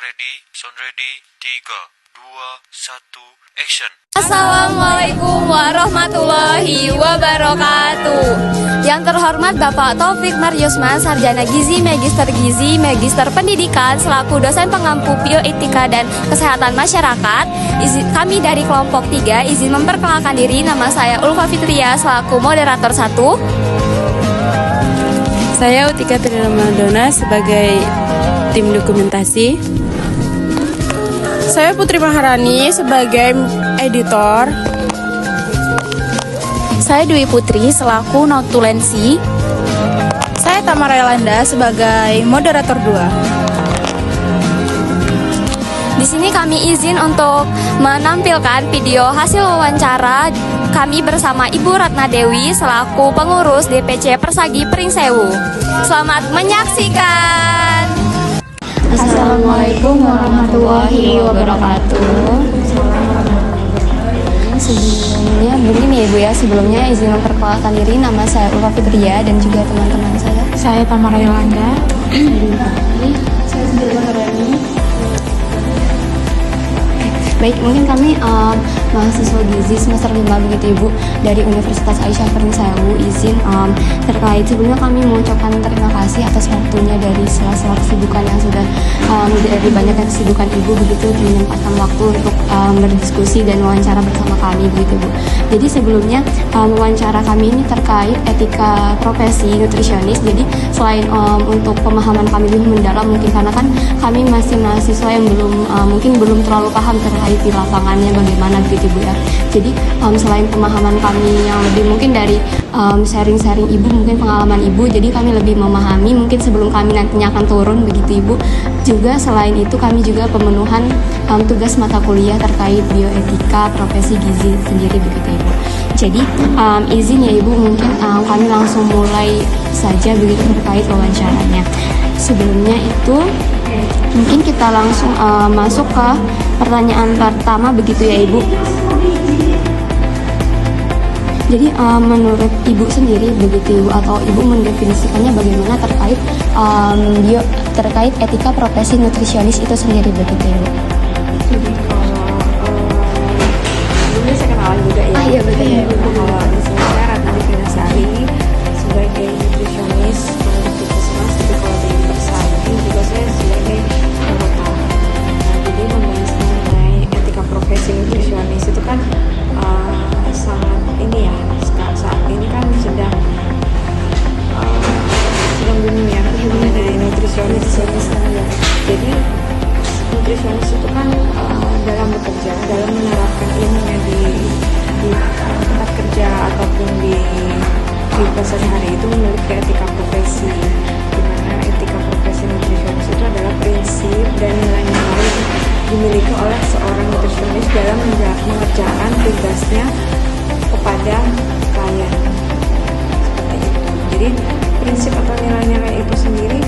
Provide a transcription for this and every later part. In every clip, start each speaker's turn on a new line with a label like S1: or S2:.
S1: ready, sound ready, 3, 2, 1, action.
S2: Assalamualaikum warahmatullahi wabarakatuh. Yang terhormat Bapak Taufik Maryusman, Sarjana Gizi, Magister Pendidikan, selaku dosen pengampu bioetika dan kesehatan masyarakat. Kami dari kelompok 3 izin memperkenalkan diri. Nama saya Ulfa Fitria selaku moderator 1.
S3: Saya Utika Trilamadona sebagai tim dokumentasi. Saya Putri Maharani sebagai editor.
S2: Saya Dwi Putri selaku notulensi.
S4: Saya Tamara Yolanda sebagai moderator 2.
S2: Di sini kami izin untuk menampilkan video hasil wawancara kami bersama Ibu Ratna Dewi selaku pengurus DPC Persagi Pringsewu. Selamat menyaksikan.
S5: Assalamualaikum warahmatullahi wabarakatuh.
S2: Sebelumnya begini ya Bu ya, sebelumnya izin memperkenalkan diri, nama saya Ulfa Fitria dan juga teman-teman saya.
S4: Saya Tamara Yolanda.
S2: Saya Sendiri Maharani. Baik, mungkin kami mahasiswa gizi semester 5 begitu Ibu dari Universitas Aisyah Pringsewu izin terkait sebelumnya kami mengucapkan terima kasih atas waktunya dari sela-sela kesibukan yang sudah dari banyaknya kesibukan Ibu begitu menyempatkan waktu untuk berdiskusi dan wawancara bersama kami begitu Bu. Jadi sebelumnya wawancara kami ini terkait etika profesi nutrisionis. Jadi selain untuk pemahaman kami lebih mendalam mungkin karena kan kami masih mahasiswa yang mungkin belum terlalu paham terkait di lapangannya bagaimana begitu Bu ya. Jadi selain pemahaman kami yang lebih mungkin dari sharing-sharing Ibu, mungkin pengalaman Ibu, jadi kami lebih memahami mungkin sebelum kami nantinya akan turun begitu Ibu. Juga selain itu kami juga pemenuhan tugas mata kuliah terkait bioetika profesi gizi sendiri begitu Ibu. Jadi izin ya Ibu, mungkin kami langsung mulai saja begitu terkait wawancaranya. Sebelumnya itu mungkin kita langsung masuk ke pertanyaan pertama begitu ya Ibu. Jadi menurut Ibu sendiri begitu Ibu, atau Ibu mendefinisikannya bagaimana terkait etika profesi nutrisionis itu sendiri begitu Ibu?
S3: Jadi kalau sebelumnya saya kenalan juga ya.
S2: Iya betul.
S3: Kalau di sini saya Ratna Dewi sebagai nutrisionis di Puskesmas, tapi kalau di Persagi juga saya sebagai anggota. Jadi membahas mengenai etika profesi nutrisionis itu kan sangat ini ya, saat ini kan sedang booming ya mengenai nutrisionis. Jadi nutrisionis itu kan dalam bekerja, dalam menerapkan ilmunya di tempat kerja ataupun di sehari-hari itu memiliki etika profesi, di mana etika profesi nutrisionis itu adalah prinsip dan nilai-nilai yang dimiliki oleh seorang nutrisionis dalam mengerjakan tugasnya kepada klien. Seperti itu. Jadi prinsip atau nilai-nilai itu sendiri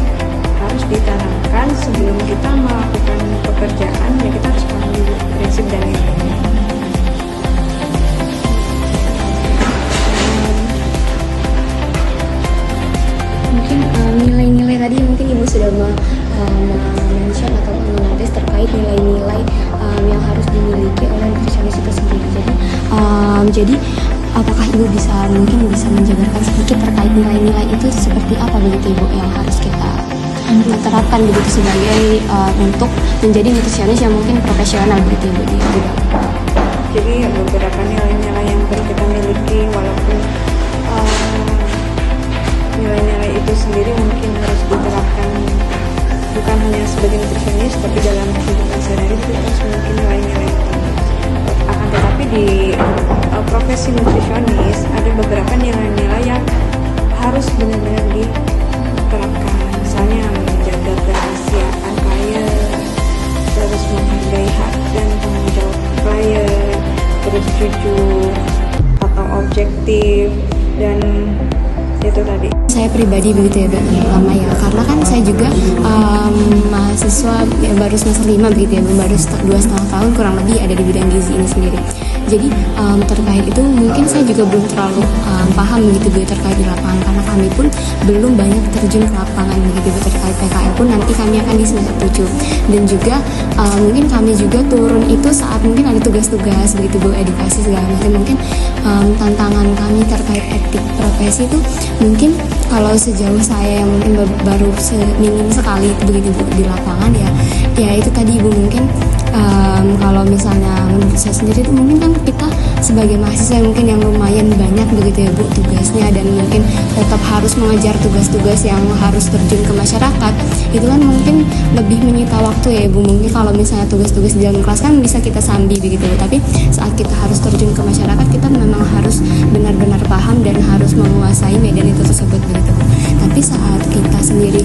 S3: harus ditanamkan sebelum kita melakukan pekerjaan, ya kita harus pahami prinsip dan nilainya.
S2: Mungkin nilai-nilai tadi mungkin Ibu sudah mention atau menotis terkait nilai-nilai yang harus dimiliki oleh nutrisionis itu sendiri. Jadi apakah Ibu mungkin bisa menjabarkan sedikit terkait nilai-nilai itu seperti apa begitu Ibu yang harus kita terapkan begitu sebagai untuk menjadi nutrisionis yang mungkin profesional begitu Ibu di bidang.
S3: Jadi beberapa nilai-nilai yang perlu kita miliki, walaupun nilai-nilai itu sendiri mungkin harus diterapkan bukan hanya sebagai nutrisionis tapi dalam kehidupan sehari-hari kita harus memiliki nilai-nilai itu. Akan tetapi di profesi nutrisionis ada beberapa nilai-nilai yang harus benar-benar diterapkan, misalnya menjaga kerahasiaan klien, terus menghargai hak dan tanggung jawab klien, terus jujur atau objektif, dan itu tadi?
S2: Saya pribadi begitu ya Bu, lama ya, karena kan saya juga mahasiswa ya, baru semester 5 begitu ya Bu, baru 2,5 tahun kurang lebih ada di bidang gizi ini sendiri. Jadi terkait itu mungkin saya juga belum terlalu paham begitu Bu terkait di lapangan, karena kami pun belum banyak terjun ke lapangan begitu Bu. Terkait PKL pun nanti kami akan di semester 7, dan juga mungkin kami juga turun itu saat mungkin ada tugas-tugas begitu Bu, edukasi segala macam. Mungkin tantangan kami terkait etik profesi itu mungkin kalau sejauh saya yang mungkin baru minim sekali begitu Bu di lapangan ya itu tadi Bu, mungkin kalau misalnya menurut saya sendiri itu mungkin kan kita sebagai mahasiswa mungkin yang lumayan banyak begitu ya Bu tugasnya, dan mungkin tetap harus mengejar tugas-tugas yang harus terjun ke masyarakat, itu kan mungkin lebih menyita waktu ya Bu. Mungkin kalau misalnya tugas-tugas di dalam kelas kan bisa kita sambil begitu Bu, tapi saat kita harus terjun ke masyarakat kita memang harus benar-benar paham dan harus menguasai medan itu tersebut begitu Bu. Tapi saat kita sendiri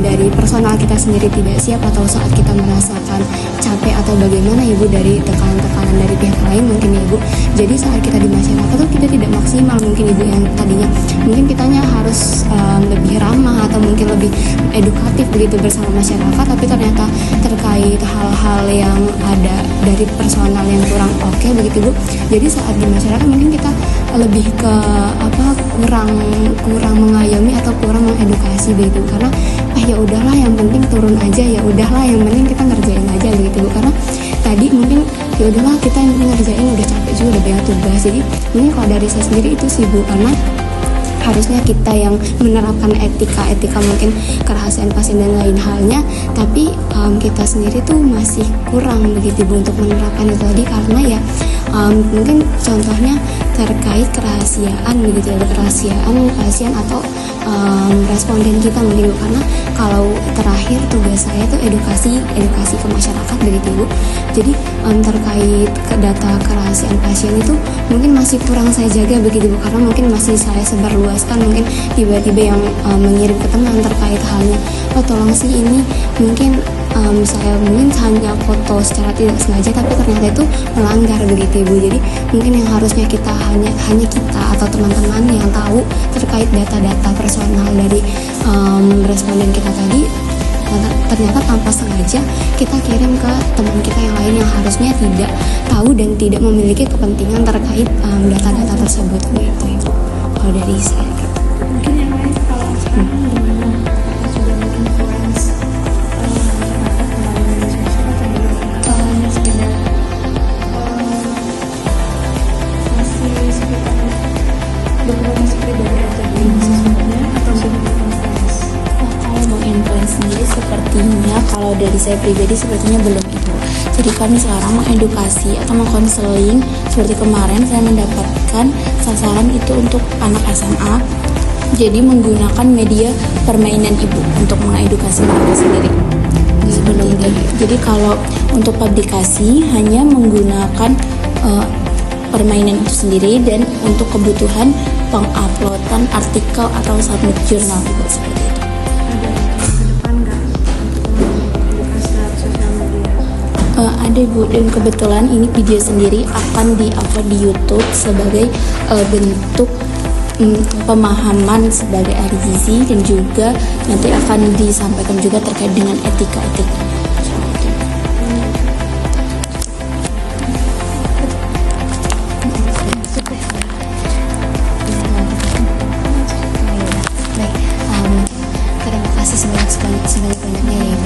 S2: dari personal kita sendiri tidak siap, atau saat kita merasakan capek atau bagaimana Ibu dari tekanan-tekanan dari pihak lain mungkin Ibu, jadi saat kita di masyarakat tuh kita tidak maksimal mungkin Ibu, yang tadinya mungkin kitanya harus lebih ramah atau mungkin lebih edukatif begitu bersama masyarakat, tapi ternyata terkait hal-hal yang ada dari personal yang kurang oke begitu Bu. Jadi saat di masyarakat mungkin kita lebih ke kurang mengayomi atau kurang mengedukasi begitu, karena ya udahlah yang penting turun aja, ya udahlah yang penting kita ngerjain aja begitu Bu. Karena tadi mungkin ya udahlah kita yang penting ngerjain, udah capek juga, udah banyak tugas. Jadi mungkin kalau dari saya sendiri itu sih Bu, karena harusnya kita yang menerapkan etika mungkin kerahasiaan pasien dan lain halnya, tapi kita sendiri tuh masih kurang begitu Bu untuk menerapkan itu tadi, karena ya mungkin contohnya terkait kerahasiaan begitu ya, kerahasiaan pasien atau responden kita mungkin Bu, karena kalau terakhir tugas saya tuh edukasi ke masyarakat begitu Bu. Jadi terkait ke data kerahasiaan pasien itu mungkin masih kurang saya jaga begitu Bu, karena mungkin masih saya sebarluaskan, mungkin tiba-tiba yang mengirim ke teman terkait halnya, oh tolong sih ini mungkin saya mungkin hanya foto secara tidak sengaja, tapi ternyata itu melanggar begitu Ibu. Jadi mungkin yang harusnya kita hanya kita atau teman-teman yang tahu terkait data-data personal dari responden kita tadi, ternyata tanpa sengaja kita kirim ke teman kita yang lain yang harusnya tidak tahu dan tidak memiliki kepentingan terkait data-data tersebut begitu Ibu. Kalau dari saya
S3: Mungkin yang lain kalau sekarang dengan sudah mungkin influence masih sekitar dokumentasi pribadi aja sebenarnya, atau sudah influence?
S4: Kalau mau influence sendiri sepertinya kalau dari saya pribadi sepertinya belum Ibu. Jadi kami sekarang mengedukasi atau mengkonseling, seperti kemarin saya mendapatkan sasaran itu untuk anak SMA. Jadi menggunakan media permainan Ibu untuk mengedukasi mereka sendiri. Jadi kalau untuk publikasi hanya menggunakan permainan itu sendiri, dan untuk kebutuhan penguploadan artikel atau submit jurnal Ibu, seperti itu. Ada Bu, dan kebetulan ini video sendiri akan di-upload di YouTube sebagai bentuk pemahaman sebagai ahli gizi, dan juga nanti akan disampaikan juga terkait dengan etika-etika